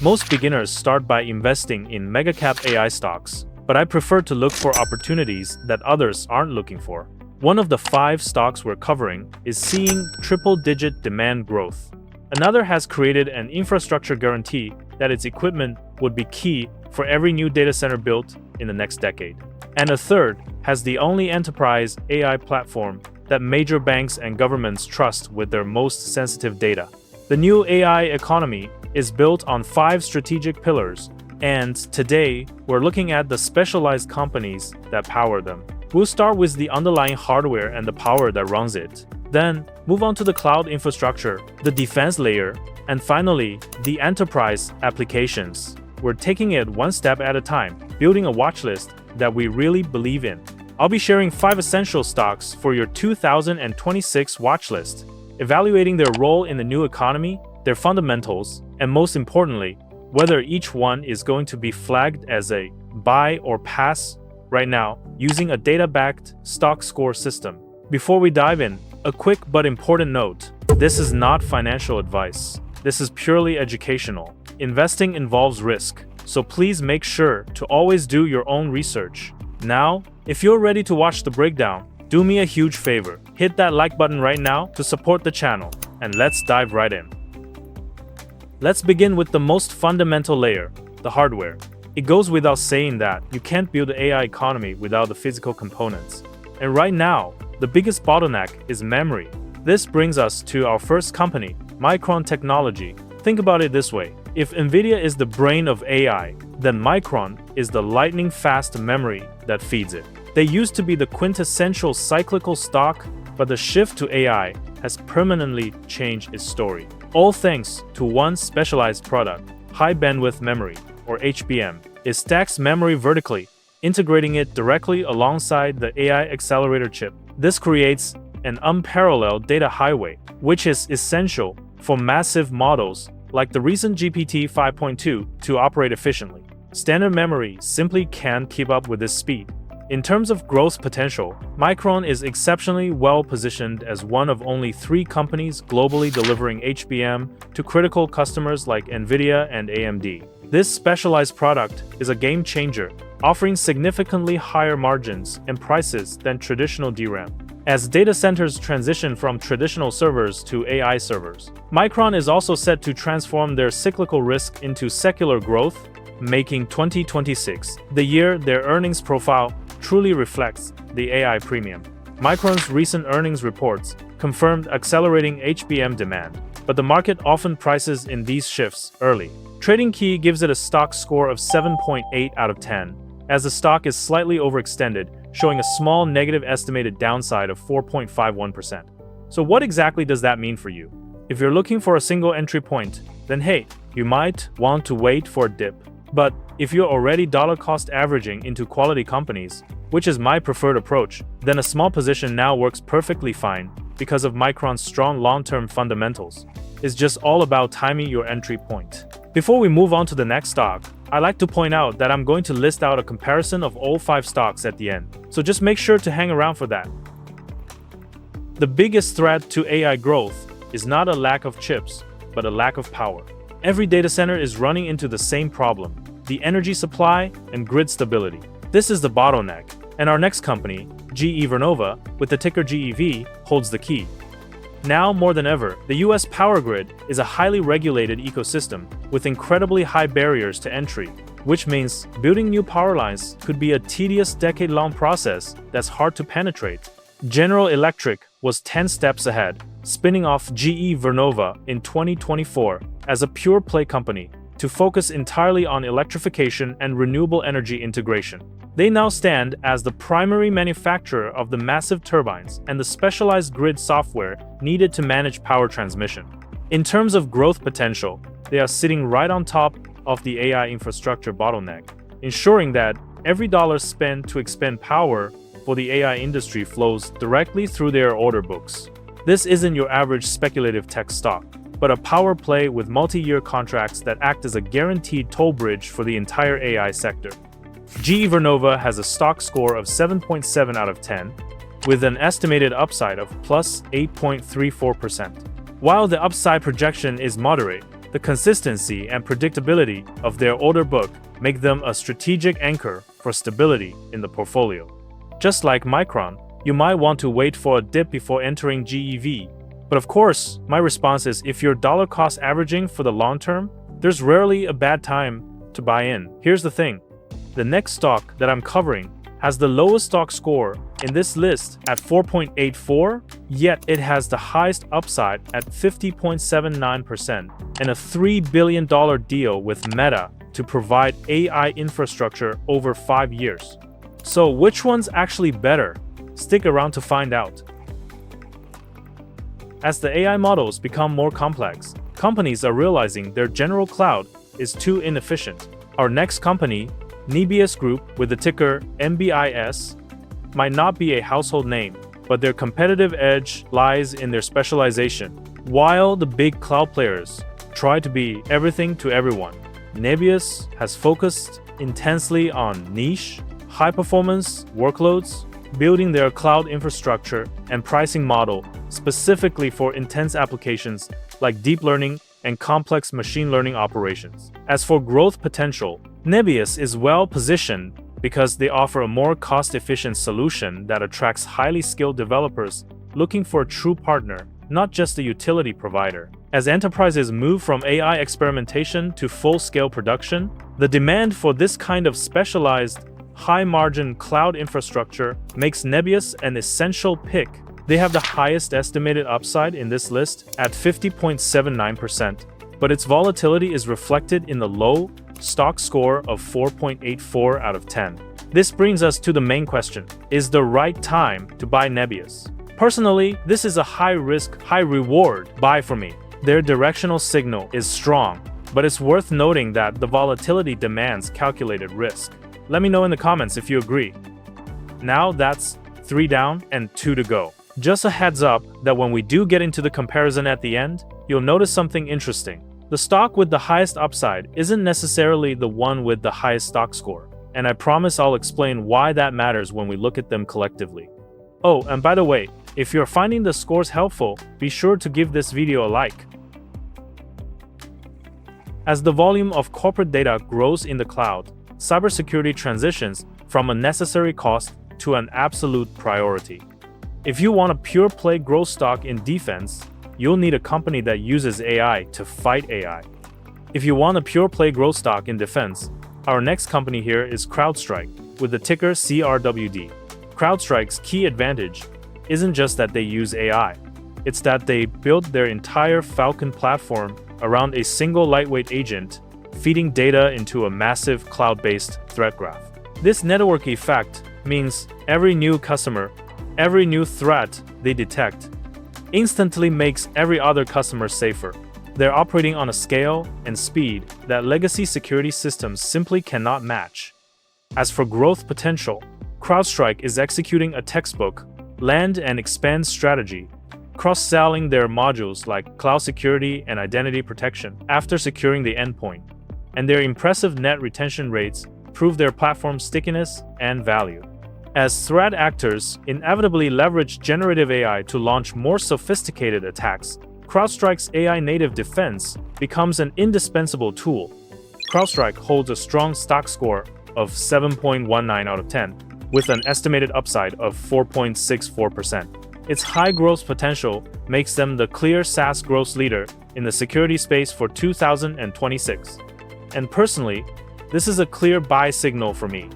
Most beginners start by investing in mega-cap AI stocks, but I prefer to look for opportunities that others aren't looking for. One of the 5 stocks we're covering is seeing triple-digit demand growth. Another has created an infrastructure guarantee that its equipment would be key for every new data center built in the next decade. And a third has the only enterprise AI platform that major banks and governments trust with their most sensitive data. The new AI economy is built on 5 strategic pillars, and today we're looking at the specialized companies that power them. We'll start with the underlying hardware and the power that runs it, then move on to the cloud infrastructure, the defense layer, and finally, the enterprise applications. We're taking it one step at a time, building a watch list that we really believe in. I'll be sharing 5 essential stocks for your 2026 watch list, evaluating their role in the new economy, their fundamentals, and most importantly, whether each one is going to be flagged as a buy or pass right now using a data-backed stock score system. Before we dive in, a quick but important note. This is not financial advice. This is purely educational. Investing involves risk, so please make sure to always do your own research. Now, if you're ready to watch the breakdown, do me a huge favor. Hit that like button right now to support the channel, and let's dive right in. Let's begin with the most fundamental layer, the hardware. It goes without saying that you can't build the AI economy without the physical components. And right now, the biggest bottleneck is memory. This brings us to our first company, Micron Technology. Think about it this way. If Nvidia is the brain of AI, then Micron is the lightning-fast memory that feeds it. They used to be the quintessential cyclical stock, but the shift to AI has permanently changed its story. All thanks to one specialized product, high bandwidth memory, or HBM. It stacks memory vertically, integrating it directly alongside the AI accelerator chip. This creates an unparalleled data highway, which is essential for massive models like the recent GPT-5.2 to operate efficiently. Standard memory simply can't keep up with this speed. In terms of growth potential, Micron is exceptionally well positioned as one of only 3 companies globally delivering HBM to critical customers like Nvidia and AMD. This specialized product is a game changer, offering significantly higher margins and prices than traditional DRAM. As data centers transition from traditional servers to AI servers, Micron is also set to transform their cyclical risk into secular growth, making 2026 the year their earnings profile truly reflects the AI premium. Micron's recent earnings reports confirmed accelerating HBM demand, but the market often prices in these shifts early. TradingKey gives it a stock score of 7.8 out of 10, as the stock is slightly overextended, showing a small negative estimated downside of 4.51%. So what exactly does that mean for you? If you're looking for a single entry point, then hey, you might want to wait for a dip. But if you're already dollar cost averaging into quality companies, which is my preferred approach, then a small position now works perfectly fine because of Micron's strong long-term fundamentals. It's just all about timing your entry point. Before we move on to the next stock, I'd like to point out that I'm going to list out a comparison of all 5 stocks at the end, so just make sure to hang around for that. The biggest threat to AI growth is not a lack of chips, but a lack of power. Every data center is running into the same problem, the energy supply and grid stability. This is the bottleneck, and our next company, GE Vernova, with the ticker GEV, holds the key. Now more than ever, the US power grid is a highly regulated ecosystem with incredibly high barriers to entry, which means building new power lines could be a tedious decade-long process that's hard to penetrate. General Electric was 10 steps ahead, spinning off GE Vernova in 2024 as a pure-play company to focus entirely on electrification and renewable energy integration. They now stand as the primary manufacturer of the massive turbines and the specialized grid software needed to manage power transmission. In terms of growth potential, they are sitting right on top of the AI infrastructure bottleneck, ensuring that every dollar spent to expand power for the AI industry flows directly through their order books. This isn't your average speculative tech stock, but a power play with multi-year contracts that act as a guaranteed toll bridge for the entire AI sector. GE Vernova has a stock score of 7.7 out of 10, with an estimated upside of plus 8.34%. While the upside projection is moderate, The consistency and predictability of their order book make them a strategic anchor for stability in the portfolio. Just like Micron, you might want to wait for a dip before entering GEV. But of course, my response is if you're dollar cost averaging for the long term, there's rarely a bad time to buy in. Here's the thing. The next stock that I'm covering has the lowest stock score in this list at 4.84, yet it has the highest upside at 50.79% and a $3 billion deal with Meta to provide AI infrastructure over 5 years. So which one's actually better? Stick around to find out. As the AI models become more complex, companies are realizing their general cloud is too inefficient. Our next company, Nebius Group with the ticker NBIS, might not be a household name, but their competitive edge lies in their specialization. While the big cloud players try to be everything to everyone, Nebius has focused intensely on niche, high-performance workloads, building their cloud infrastructure and pricing model specifically for intense applications like deep learning and complex machine learning operations. As for growth potential, Nebius is well positioned because they offer a more cost-efficient solution that attracts highly skilled developers looking for a true partner, not just a utility provider. As enterprises move from AI experimentation to full-scale production, the demand for this kind of specialized, high-margin cloud infrastructure makes Nebius an essential pick. They have the highest estimated upside in this list at 50.79%, but its volatility is reflected in the low stock score of 4.84 out of 10. This brings us to the main question: is the right time to buy Nebius? Personally, this is a high-risk, high-reward buy for me. Their directional signal is strong, but it's worth noting that the volatility demands calculated risk. Let me know in the comments if you agree. Now that's 3 down and 2 to go. Just a heads up that when we do get into the comparison at the end, you'll notice something interesting. The stock with the highest upside isn't necessarily the one with the highest stock score, and I promise I'll explain why that matters when we look at them collectively. Oh, and by the way, if you're finding the scores helpful, be sure to give this video a like. As the volume of corporate data grows in the cloud, cybersecurity transitions from a necessary cost to an absolute priority. If you want a pure-play growth stock in defense, you'll need a company that uses AI to fight AI. If you want a pure-play growth stock in defense, our next company here is Crowdstrike, with the ticker CRWD. Crowdstrike's key advantage isn't just that they use AI, it's that they built their entire Falcon platform around a single lightweight agent, feeding data into a massive cloud-based threat graph. This network effect means every new customer, every new threat they detect, instantly makes every other customer safer. They're operating on a scale and speed that legacy security systems simply cannot match. As for growth potential, Crowdstrike is executing a textbook land and expand strategy, cross-selling their modules like cloud security and identity protection after securing the endpoint, and their impressive net retention rates prove their platform's stickiness and value. As threat actors inevitably leverage generative AI to launch more sophisticated attacks, Crowdstrike's AI-native defense becomes an indispensable tool. Crowdstrike holds a strong stock score of 7.19 out of 10, with an estimated upside of 4.64%. Its high growth potential makes them the clear SaaS growth leader in the security space for 2026. And personally, this is a clear buy signal for me.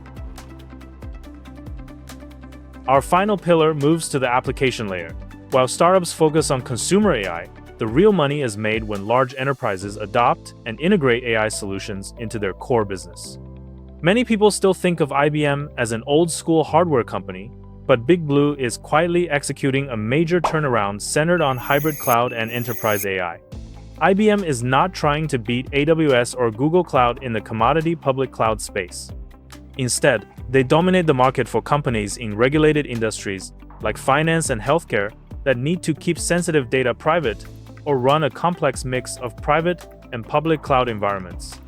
Our final pillar moves to the application layer. While startups focus on consumer AI, the real money is made when large enterprises adopt and integrate AI solutions into their core business. Many people still think of IBM as an old-school hardware company, but Big Blue is quietly executing a major turnaround centered on hybrid cloud and enterprise AI. IBM is not trying to beat AWS or Google Cloud in the commodity public cloud space. Instead, they dominate the market for companies in regulated industries like finance and healthcare that need to keep sensitive data private or run a complex mix of private and public cloud environments.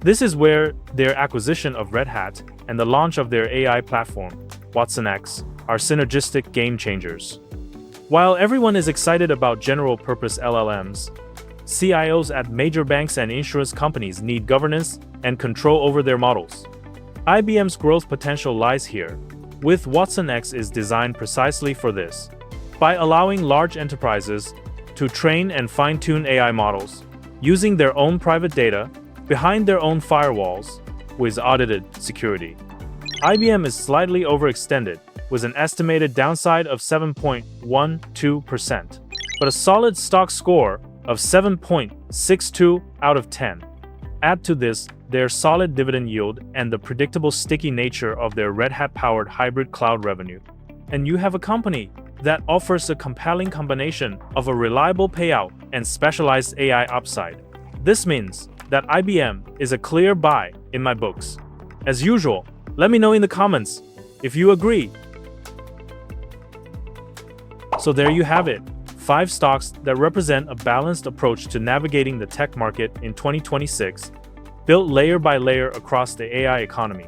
This is where their acquisition of Red Hat and the launch of their AI platform, watsonx, are synergistic game changers. While everyone is excited about general-purpose LLMs, CIOs at major banks and insurance companies need governance and control over their models. IBM's growth potential lies here, with Watson X is designed precisely for this. By allowing large enterprises to train and fine-tune AI models, using their own private data, behind their own firewalls, with audited security. IBM is slightly overextended, with an estimated downside of 7.12%, but a solid stock score of 7.62 out of 10. Add to this their solid dividend yield and the predictable sticky nature of their Red Hat-powered hybrid cloud revenue, and you have a company that offers a compelling combination of a reliable payout and specialized AI upside. This means that IBM is a clear buy in my books. As usual, let me know in the comments if you agree. So there you have it, 5 stocks that represent a balanced approach to navigating the tech market in 2026, built layer by layer across the AI economy.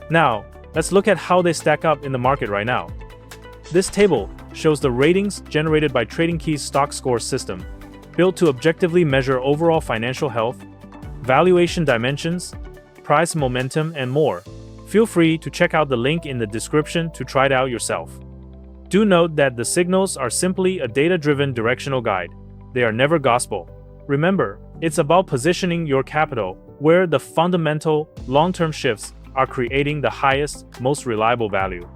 Now, let's look at how they stack up in the market right now. This table shows the ratings generated by TradingKey's stock score system, built to objectively measure overall financial health, valuation dimensions, price momentum, and more. Feel free to check out the link in the description to try it out yourself. Do note that the signals are simply a data-driven directional guide. They are never gospel. Remember, it's about positioning your capital where the fundamental, long-term shifts are creating the highest, most reliable value.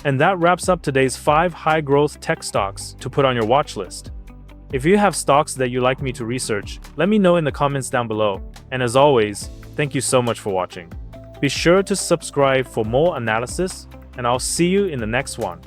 And that wraps up today's 5 high-growth tech stocks to put on your watch list. If you have stocks that you'd like me to research, let me know in the comments down below. And as always, thank you so much for watching. Be sure to subscribe for more analysis, and I'll see you in the next one.